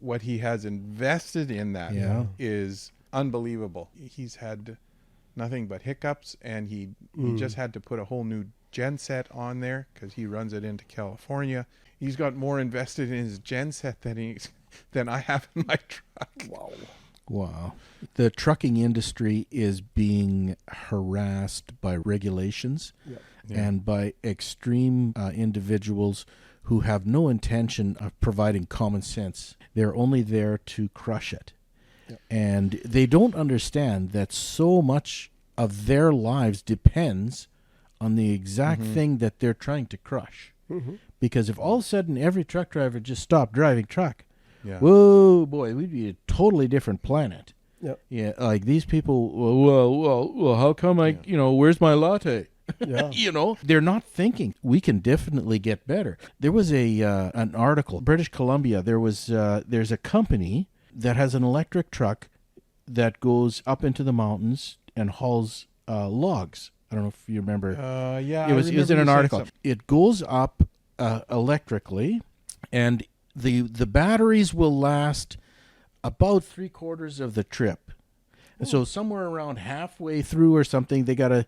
what he has invested in that is unbelievable. He's had nothing but hiccups, and he just had to put a whole new genset on there because he runs it into California. He's got more invested in his genset than I have in my truck. Wow. The trucking industry is being harassed by regulations and by extreme individuals who have no intention of providing common sense. They're only there to crush it. Yep. And they don't understand that so much of their lives depends on the exact thing that they're trying to crush. Because if all of a sudden every truck driver just stopped driving truck, whoa, boy, we'd be a totally different planet. Yep. Yeah, like these people, well, how come where's my latte? Yeah. They're not thinking. We can definitely get better. There was an article, British Columbia. There's a company that has an electric truck that goes up into the mountains and hauls logs. I don't know if you remember. It was in an article. It goes up electrically, and the batteries will last about 3/4 of the trip. And so somewhere around halfway through or something, they got to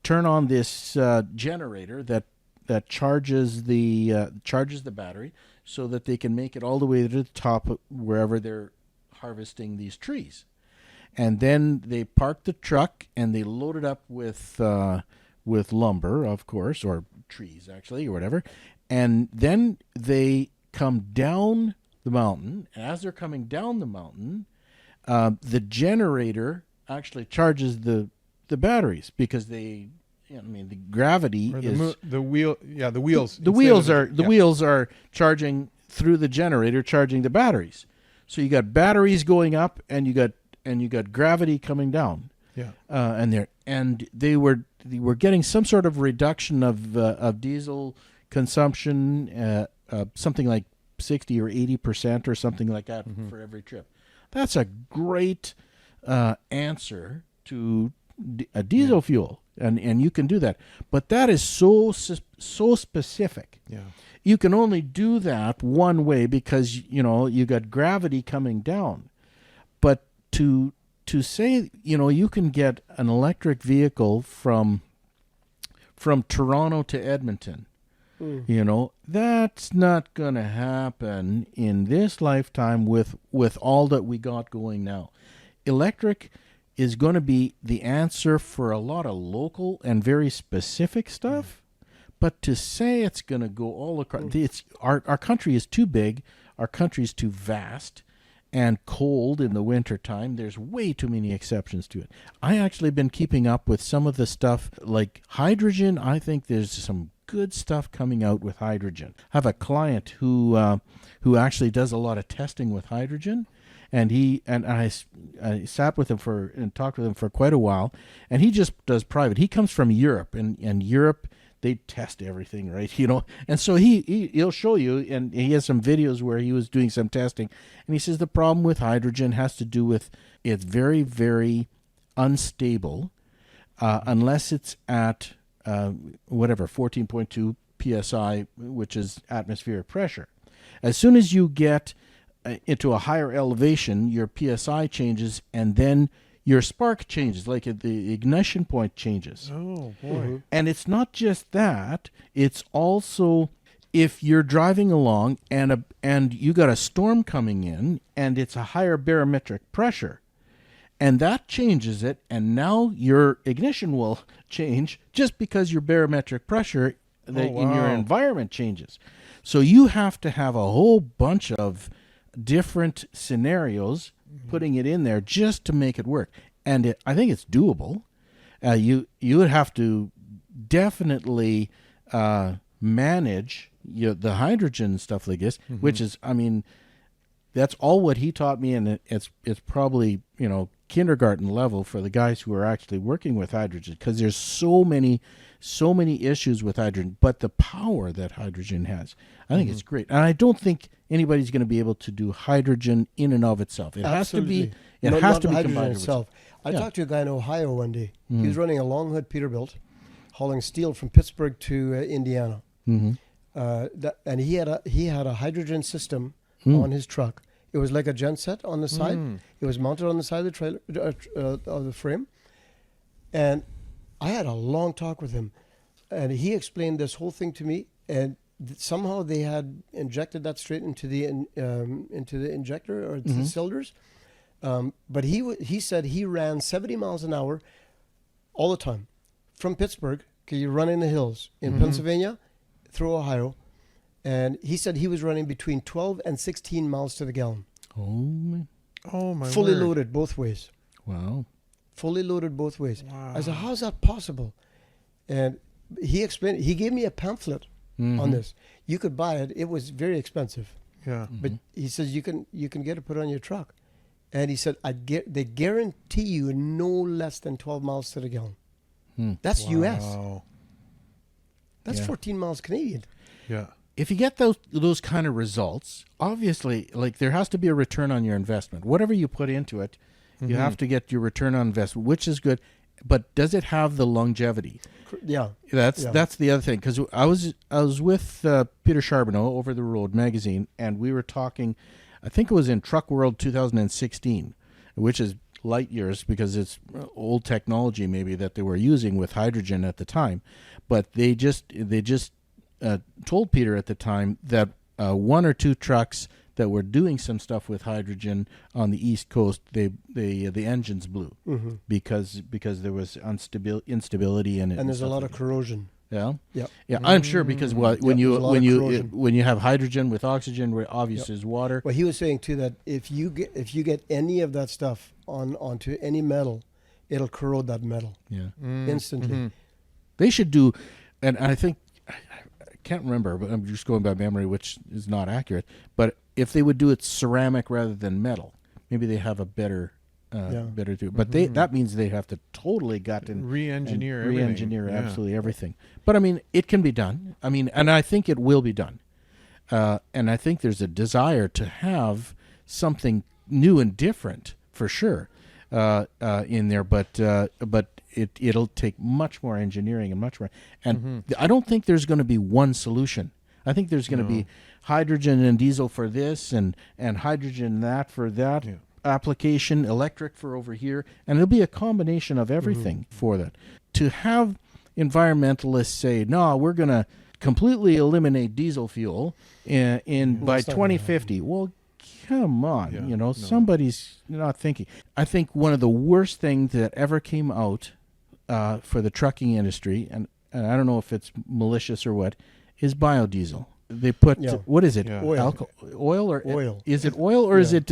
turn on this generator that charges the battery so that they can make it all the way to the top wherever they're harvesting these trees. And then they park the truck and they load it up with lumber, of course, or trees actually, or whatever. And then they come down the mountain. And as they're coming down the mountain, the generator actually charges the batteries because the gravity is the wheels. The wheels are charging through the generator, charging the batteries. So you got batteries going up, and you got gravity coming down. Yeah. And they were getting some sort of reduction of diesel consumption, something like 60 or 80% or something like that for every trip. That's a great answer to a diesel fuel, and you can do that. But that is so specific. Yeah. You can only do that one way because you got gravity coming down. But to say you can get an electric vehicle from Toronto to Edmonton, that's not going to happen in this lifetime with all that we got going now. Electric is going to be the answer for a lot of local and very specific stuff. But to say it's going to go all across, our country is too big, our country is too vast and cold in the wintertime. There's way too many exceptions to it. I actually been keeping up with some of the stuff like hydrogen. I think there's some good stuff coming out with hydrogen. I have a client who actually does a lot of testing with hydrogen. And I sat with him and talked with him for quite a while, and he just does private. He comes from Europe, and Europe, they test everything, right? And so he'll show you, and he has some videos where he was doing some testing, and he says the problem with hydrogen has to do with it's very, very unstable unless it's at 14.2 psi, which is atmospheric pressure. As soon as you get into a higher elevation, your PSI changes, and then your spark changes, like the ignition point changes. Oh, boy. And it's not just that. It's also if you're driving along and you got a storm coming in, and it's a higher barometric pressure, and that changes it, and now your ignition will change just because your barometric pressure in your environment changes. So you have to have a whole bunch of different scenarios, putting it in there just to make it work. And I think it's doable. You would have to definitely manage the hydrogen stuff like this, which is, that's all what he taught me, and it's probably kindergarten level for the guys who are actually working with hydrogen, because there's so many issues with hydrogen. But the power that hydrogen has, I think it's great. And I don't think anybody's going to be able to do hydrogen in and of itself. It has to be. It has to be combined itself. I talked to a guy in Ohio one day. He was running a long hood Peterbilt, hauling steel from Pittsburgh to Indiana, and he had a hydrogen system on his truck. It was like a genset on the side. It was mounted on the side of the trailer, of the frame. And I had a long talk with him. And he explained this whole thing to me. And somehow they had injected that straight into the injector or the cylinders. But he said he ran 70 miles an hour all the time from Pittsburgh. You run in the hills in Pennsylvania through Ohio. And he said he was running between 12 and 16 miles to the gallon. Oh my Fully word. loaded both ways. Wow. Fully loaded both ways. Wow. I said, how's that possible? And he explained, he gave me a pamphlet on this. You could buy it. It was very expensive. Yeah. But he says you can get it put on your truck. And he said, they guarantee you no less than 12 miles to the gallon. That's US. That's 14 miles Canadian. Yeah. If you get those kind of results, obviously, like there has to be a return on your investment. Whatever you put into it, you have to get your return on investment, which is good. But does it have the longevity? Yeah. That's the other thing. Because I was with Peter Charbonneau over the Road magazine, and we were talking. I think it was in Truck World 2016, which is light years because it's old technology maybe that they were using with hydrogen at the time. But they just told Peter at the time that one or two trucks that were doing some stuff with hydrogen on the East Coast, the engines blew because there was instability in it, and there's a lot of corrosion. Yeah, Yep. yeah. I'm sure because when corrosion. you have hydrogen with oxygen, where obviously is water. Well, he was saying too that if you get any of that stuff onto any metal, it'll corrode that metal instantly. They should do, and I think I can't remember, but I'm just going by memory, which is not accurate. But if they would do it ceramic rather than metal, maybe they have a better do. But that means they have to totally gut and re-engineer absolutely everything. But I mean, it can be done. I mean, and I think it will be done. And I think there's a desire to have something new and different for sure in there. But it'll take much more engineering and much more. And I don't think there's going to be one solution. I think there's going to be hydrogen and diesel for this, and hydrogen that for that application, electric for over here, and it'll be a combination of everything for that. To have environmentalists say, no, we're going to completely eliminate diesel fuel by 2050. Well, come on, somebody's not thinking. I think one of the worst things that ever came out for the trucking industry, and I don't know if it's malicious or what, is biodiesel. They put what is it? Oil. Oil or oil? Is it oil or is it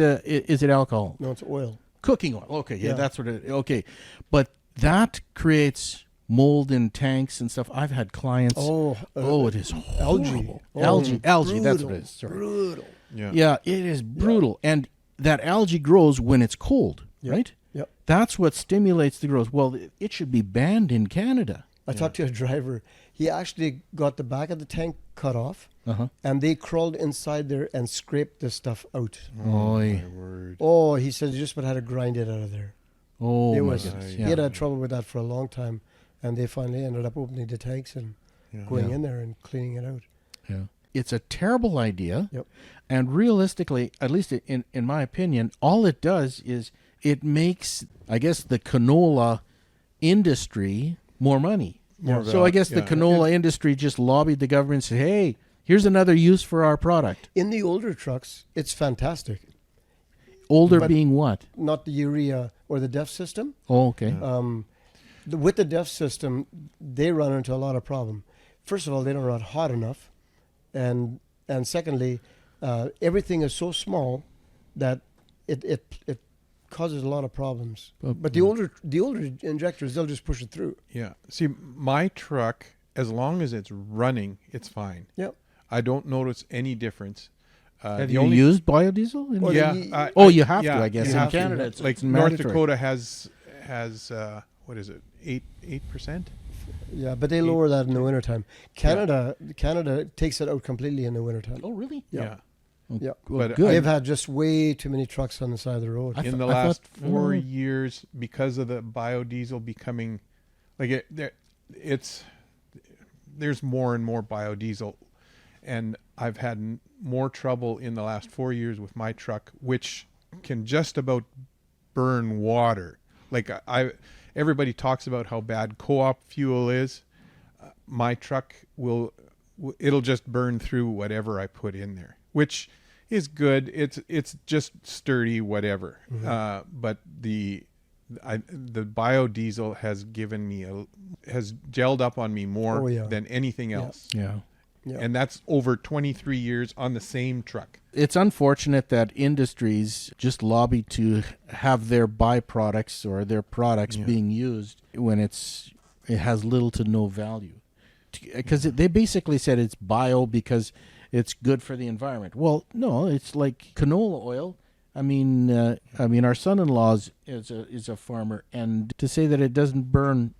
alcohol? No, it's oil. Cooking oil. Okay, that's what it. Okay, but that creates mold in tanks and stuff. I've had clients. It is horrible. Algae. That's what it is. Sorry. Brutal. Yeah, it is brutal, and that algae grows when it's cold, right? Yep. That's what stimulates the growth. Well, it should be banned in Canada. I talked to a driver. He actually got the back of the tank cut off, and they crawled inside there and scraped the stuff out. Oh, my word. Oh, he said just about had to grind it out of there. Oh, it my was. goodness. He had trouble with that for a long time, and they finally ended up opening the tanks and going in there and cleaning it out. Yeah, it's a terrible idea. Yep. And realistically, at least in my opinion, all it does is it makes, I guess, the canola industry more money. So I guess the canola industry just lobbied the government and said, hey, here's another use for our product. In the older trucks, it's fantastic. Older being what? Not the urea or the DEF system. Oh, okay. With the DEF system, they run into a lot of problem. First of all, they don't run hot enough. And secondly, everything is so small that it causes a lot of problems. But the older injectors, they'll just push it through. Yeah. See, my truck, as long as it's running, it's fine. Yep. I don't notice any difference. Have you used biodiesel? You have to, I guess. In Canada, it's like mandatory. North Dakota has what is it, 8%? Yeah, but they lower that in the wintertime. Canada takes it out completely in the wintertime. Oh, really? Yeah. Yeah. But good. They've had just way too many trucks on the side of the road. In the last 4 years, because of the biodiesel becoming, like there's more and more biodiesel, and I've had more trouble in the last 4 years with my truck, which can just about burn water. Like everybody talks about how bad co-op fuel is. My truck it'll just burn through whatever I put in there, which is good. It's just sturdy, whatever. But the biodiesel has has gelled up on me more than anything else. Yeah. And that's over 23 years on the same truck. It's unfortunate that industries just lobby to have their byproducts or their products being used when it has little to no value. Because they basically said it's bio because it's good for the environment. Well, no, it's like canola oil. I mean, our son-in-law is a farmer, and to say that it doesn't burn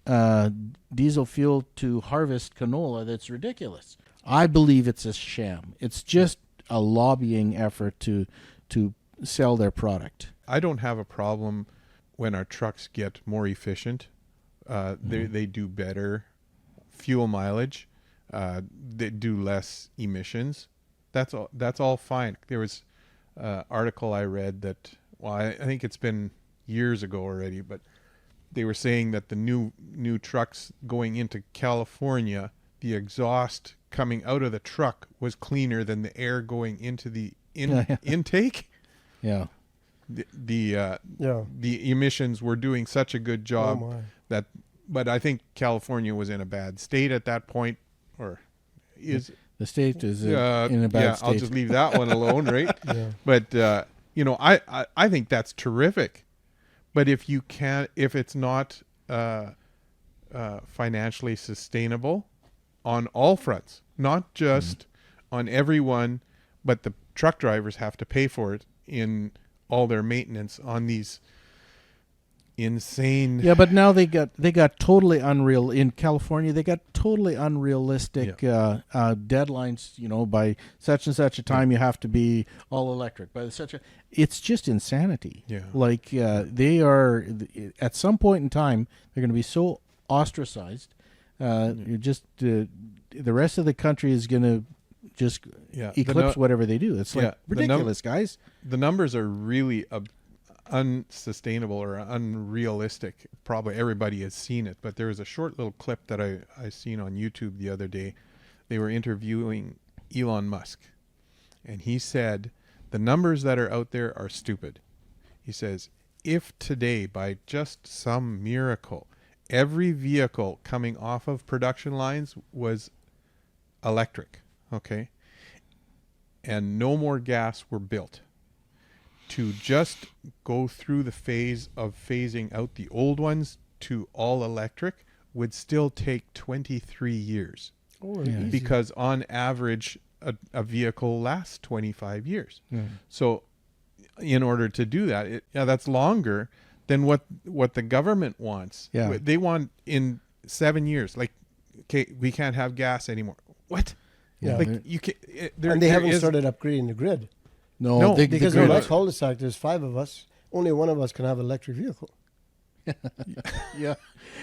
diesel fuel to harvest canola, that's ridiculous. I believe it's a sham. It's just a lobbying effort to sell their product. I don't have a problem when our trucks get more efficient. They do better fuel mileage. They do less emissions. That's all fine. There was an article I read that, well, I think it's been years ago already, but they were saying that the new trucks going into California, the exhaust coming out of the truck was cleaner than the air going into the intake. Yeah. The emissions were doing such a good job but I think California was in a bad state at that point, or is the state is in a bad state. I'll just leave that one alone, right? But I think that's terrific. But if it's not financially sustainable on all fronts, not just on everyone, but the truck drivers have to pay for it in all their maintenance on these insane. Yeah, but now they got totally unreal in California. They got totally unrealistic deadlines. By such and such a time you have to be all electric. It's just insanity. Yeah, like they are at some point in time they're going to be so ostracized. The rest of the country is going to just eclipse whatever they do. It's like ridiculous, guys. The numbers are really unsustainable or unrealistic. Probably everybody has seen it, but there was a short little clip that I seen on YouTube the other day. They were interviewing Elon Musk, and he said the numbers that are out there are stupid. He says, if today by just some miracle every vehicle coming off of production lines was electric, okay, and no more gas were built, to just go through the phase of phasing out the old ones to all electric would still take 23 years. Because on average a vehicle lasts 25 years. So in order to do that, that's longer than what the government wants. They want in 7 years, like, okay, we can't have gas anymore. What? You can, and they haven't started upgrading the grid. No, because in my cul-de-sac, there's 5 of us. Only one of us can have an electric vehicle.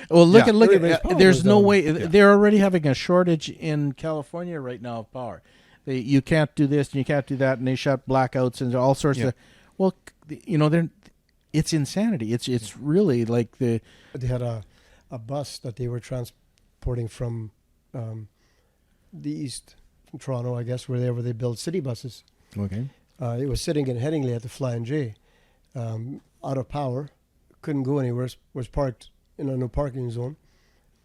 Well, look at. There's no way. They're already having a shortage in California right now of power. You can't do this and you can't do that, and they shut blackouts and all sorts of. Well, it's insanity. It's really like They had a bus that they were transporting from the east, from Toronto, I guess, where they build city buses. Okay. It was sitting in Headingley at the Flying J, out of power, couldn't go anywhere, was parked in a no parking zone.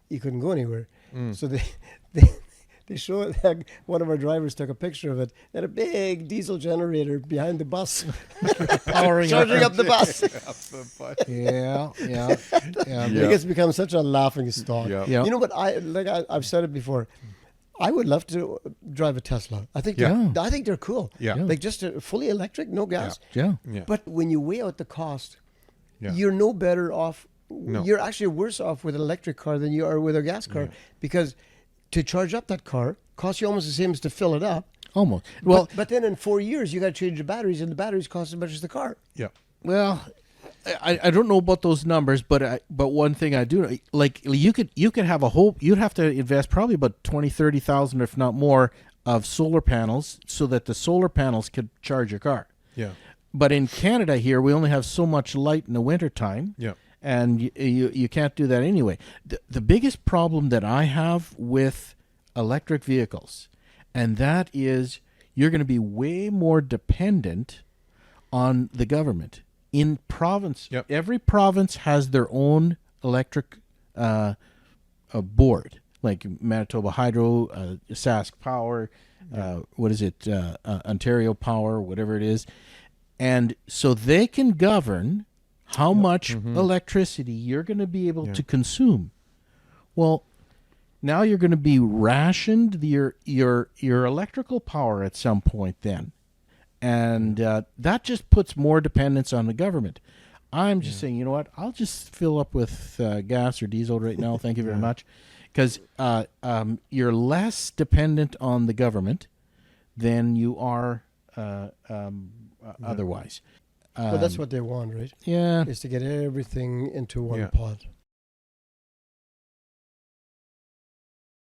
He couldn't go anywhere. So they showed that one of our drivers took a picture of it. They had a big diesel generator behind the bus, charging up the bus. It's become such a laughing stock. You know what? I've said it before. I would love to drive a Tesla. I think they're cool. Like just fully electric, no gas. But when you weigh out the cost, you're no better off. No. You're actually worse off with an electric car than you are with a gas car, because to charge up that car costs you almost the same as to fill it up. Almost. Well, but then in 4 years you got to change the batteries, and the batteries cost as much as the car. Well, I don't know about those numbers, but one thing I do, like, you could have a whole, you'd have to invest probably about 20,000-30,000, if not more, of solar panels so that the solar panels could charge your car. Yeah. But in Canada here, we only have so much light in the wintertime. Yeah. And you can't do that anyway. The biggest problem that I have with electric vehicles, and that is you're going to be way more dependent on the government. In province, every province has their own electric board, like Manitoba Hydro, Sask Power, Ontario Power, whatever it is. And so they can govern how much electricity you're going to be able to consume. Well, now you're going to be rationed your electrical power at some point then. And that just puts more dependence on the government. I'm just saying, you know what? I'll just fill up with gas or diesel right now. Thank you very much. Because you're less dependent on the government than you are otherwise. Well, that's what they want, right? Yeah. Is to get everything into one pot.